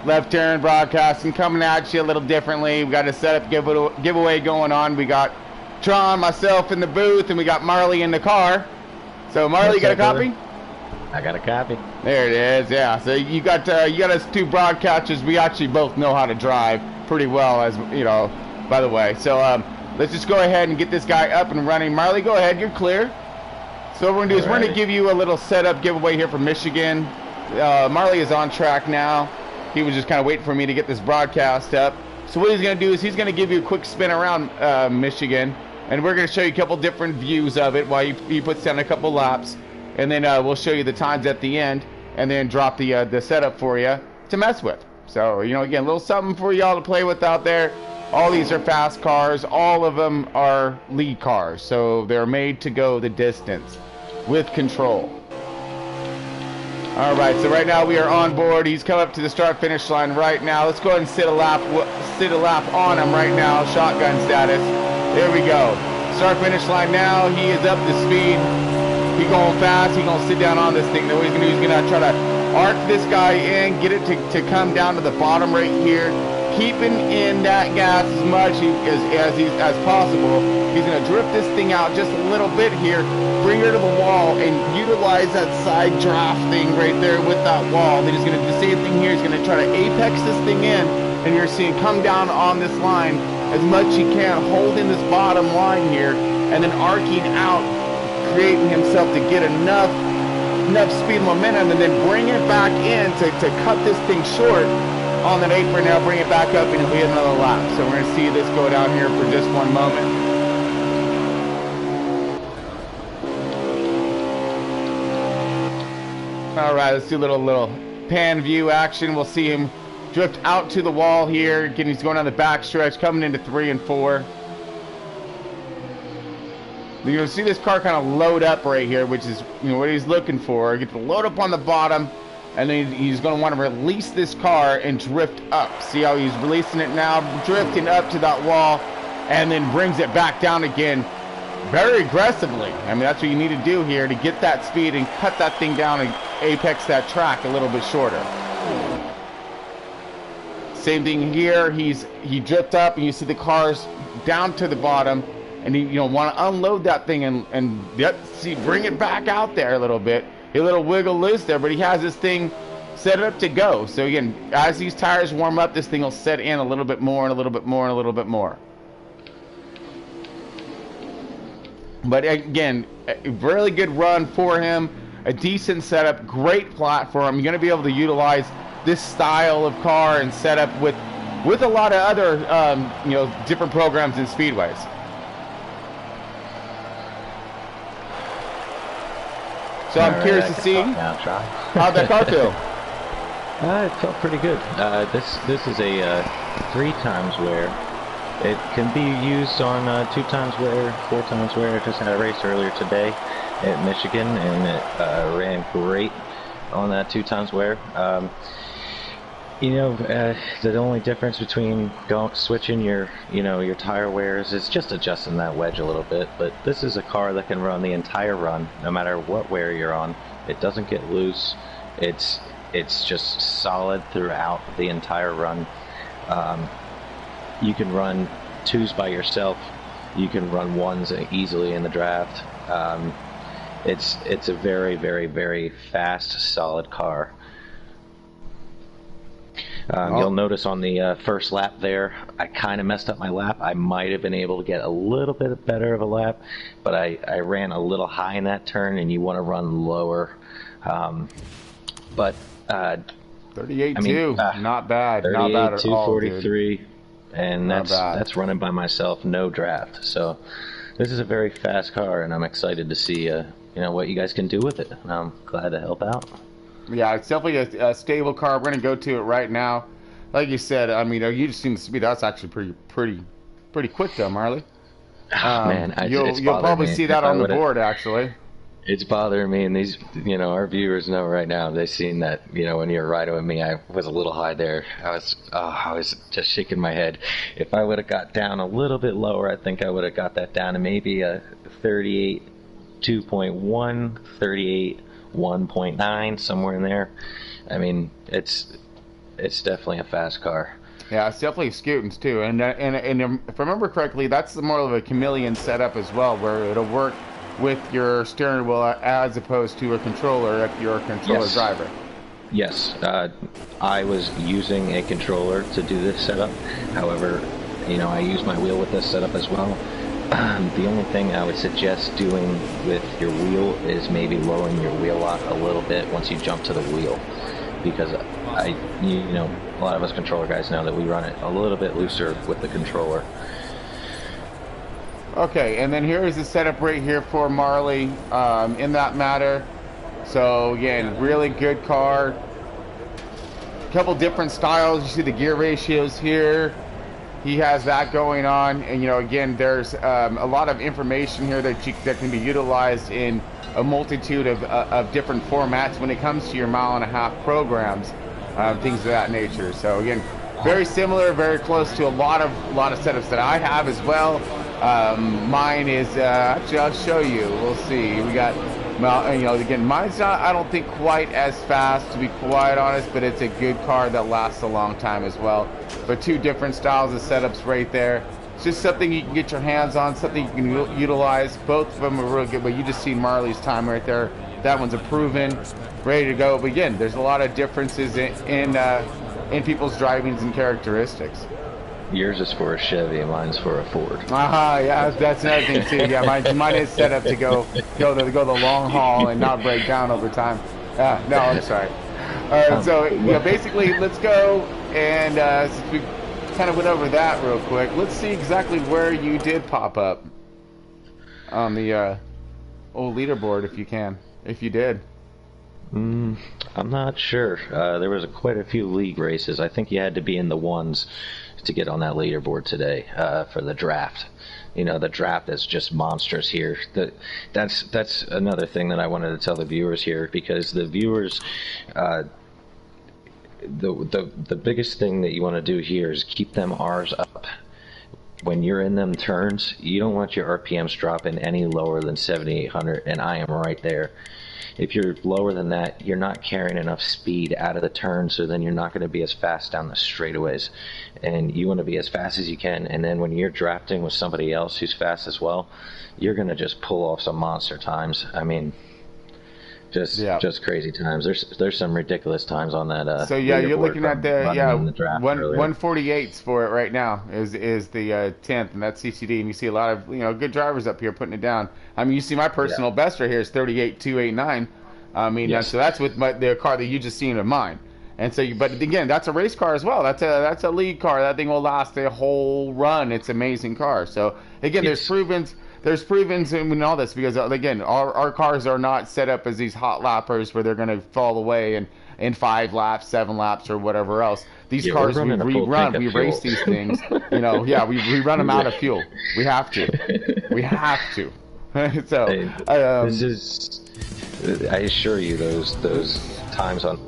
Left Turn Broadcasting, coming at you a little differently. We got a setup giveaway going on. We got Tron, myself in the booth, and we got Marley in the car. So Marley, you got a copy? I got a copy. There it is. Yeah. So you got us two broadcasters. We actually both know how to drive pretty well, as you know. By the way, so let's just go ahead and get this guy up and running. Marley, go ahead. You're clear. So what we're gonna do is we're gonna give you a little setup giveaway here from Michigan. Marley is on track now. He was just kind of waiting for me to get this broadcast up. So what he's going to do is he's going to give you a quick spin around Michigan, and we're going to show you a couple different views of it while he puts down a couple laps, and then we'll show you the times at the end, and then drop the setup for you to mess with. So, you know, again, a little something for y'all to play with out there. All these are fast cars. All of them are lead cars, so they're made to go the distance with control. All right, so right now we are on board. He's come up to the start-finish line right now. Let's go ahead and sit a lap on him right now, shotgun status. There we go. Start-finish line now. He is up to speed. He going fast. He gonna sit down on this thing. Now what he's gonna do, he's gonna try to arc this guy in, get it to come down to the bottom right here, keeping in that gas as much as possible. He's gonna drift this thing out just a little bit here, bring her to the wall, and utilize that side draft thing right there with that wall. Then he's gonna do the same thing here. He's gonna try to apex this thing in, and you're seeing come down on this line as much as he can, holding this bottom line here, and then arcing out, creating himself to get enough speed and momentum, and then bring it back in to cut this thing short on that apron. Now bring it back up, and he'll hit another lap. So we're gonna see this go down here for just one moment. All right, let's do a little pan view action. We'll see him drift out to the wall here. Again, he's going on the back stretch, coming into 3 and 4. You'll see this car kind of load up right here, which is what he's looking for. Get to load up on the bottom, and then he's going to want to release this car and drift up. See how he's releasing it now, drifting up to that wall, and then brings it back down again very aggressively. I mean, that's what you need to do here to get that speed and cut that thing down and apex that track a little bit shorter. Same thing here. He dripped up, and you see the cars down to the bottom, and you want to unload that thing and yep, see, bring it back out there a little bit. A little wiggle loose there, but he has this thing set up to go. So again, as these tires warm up, this thing will set in a little bit more and a little bit more and a little bit more. But again, a really good run for him, a decent setup, great platform. You're going to be able to utilize this style of car and setup with a lot of other different programs and speedways. So I'm curious to see how'd that car feel. It felt pretty good. This is a 3 times wear. It can be used on 2 times wear, 4 times wear. I just had a race earlier today at Michigan, and it ran great on that 2 times wear. The only difference between switching your tire wears is just adjusting that wedge a little bit. But this is a car that can run the entire run, no matter what wear you're on. It doesn't get loose. It's just solid throughout the entire run. You can run 2s by yourself. You can run 1s easily in the draft. It's a very, very, very fast, solid car. You'll notice on the first lap there, I kind of messed up my lap. I might have been able to get a little bit better of a lap, but I ran a little high in that turn, and you want to run lower. 38.2, not bad. 38, not bad at all, 243, dude. And that's running by myself, no draft. So this is a very fast car, and I'm excited to see what you guys can do with it. And I'm glad to help out. Yeah, it's definitely a stable car. We're gonna go to it right now. Like you said, I mean, you just seen the speed. That's actually pretty quick though, Marley. Man, you'll probably see that on the board actually. It's bothering me, and these, our viewers know right now. They've seen that, when you're riding with me, I was a little high there. I was just shaking my head. If I would have got down a little bit lower, I think I would have got that down to maybe a 38.2.1, 38.1.9, somewhere in there. I mean, it's it's definitely a fast car. Yeah, it's definitely Scutins too, and if I remember correctly, that's more of a chameleon setup as well, where it'll work with your steering wheel as opposed to a controller if you're a controller Yes. driver. Yes, I was using a controller to do this setup. However, I use my wheel with this setup as well. The only thing I would suggest doing with your wheel is maybe lowering your wheel lock a little bit once you jump to the wheel, because a lot of us controller guys know that we run it a little bit looser with the controller. Okay, and then here is the setup right here for Marley in that matter. So again, really good car. A couple different styles. You see the gear ratios here. He has that going on, and again, there's a lot of information here that can be utilized in a multitude of different formats when it comes to your mile-and-a-half programs, things of that nature. So again, very similar, very close to a lot of setups that I have as well. Mine is actually, I'll show you. We'll see. We got, again, mine's not, I don't think, quite as fast, to be quite honest, but it's a good car that lasts a long time as well. But two different styles of setups right there. It's just something you can get your hands on, something you can utilize. Both of them are real good, but you just seen Marley's time right there. That one's a proven, ready to go. But again, there's a lot of differences in people's drivings and characteristics. Yours is for a Chevy, mine's for a Ford. Yeah, that's another thing too. Yeah, mine is set up to go the long haul and not break down over time. No, I'm sorry. All right, so basically, let's go and since we kind of went over that real quick, let's see exactly where you did pop up on the old leaderboard, if you did. I'm not sure. There was quite a few league races. I think you had to be in the ones to get on that leaderboard today for the draft. The draft is just monstrous here. That's another thing that I wanted to tell the viewers here, because the viewers, the biggest thing that you want to do here is keep them R's up. When you're in them turns, you don't want your RPMs dropping any lower than 7,800, and I am right there. If you're lower than that, you're not carrying enough speed out of the turn, so then you're not going to be as fast down the straightaways. And you want to be as fast as you can, and then when you're drafting with somebody else who's fast as well, you're going to just pull off some monster times. I mean, just crazy times. There's some ridiculous times on that. So yeah, you're looking at the 148s for it right now is the 10th, and that's CCD, and you see a lot of good drivers up here putting it down. I mean, you see my personal best right here is 38,289. I mean, yes. So that's with the car that you just seen of mine. And so, but again, that's a race car as well. That's a league car. That thing will last a whole run. It's an amazing car. So again, there's prove-ins in all this, because again, our cars are not set up as these hot lappers where they're going to fall away in 5 laps, 7 laps, or whatever else. These cars we race these things. We run them out of fuel. We have to. So this is, I assure you, those times on.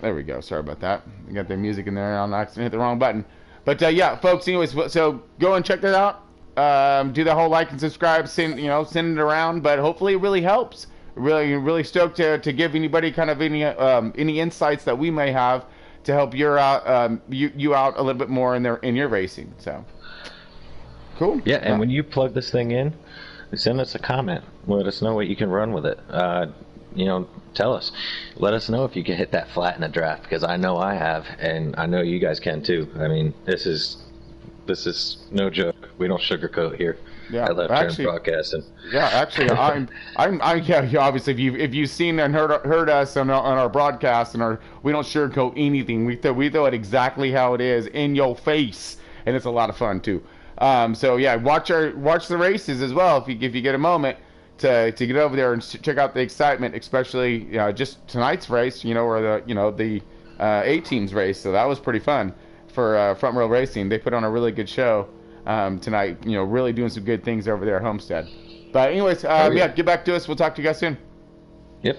There we go. Sorry about that. I got the music in there on accident, hit the wrong button. But yeah, folks. Anyways, so go and check that out. Do the whole like and subscribe. Send it around. But hopefully, it really helps. Really stoked to give anybody kind of any insights that we may have to help you out a little bit more in your racing. So cool. Yeah, and when you plug this thing in, send us a comment. Let us know what you can run with it. Tell us. Let us know if you can hit that flat in the draft, because I know I have, and I know you guys can too. I mean, this is no joke. We don't sugarcoat here. Yeah, at Left Turn Broadcasting. Yeah, actually, I'm obviously if you've seen and heard us on our broadcast, we don't sugarcoat anything. We throw it exactly how it is in your face, and it's a lot of fun too. So yeah, watch the races as well if you get a moment to get over there and check out the excitement, especially just tonight's race, or the 18s race. So that was pretty fun for Front Row Racing. They put on a really good show tonight. Really doing some good things over there at Homestead. But anyways, get back to us. We'll talk to you guys soon. Yep.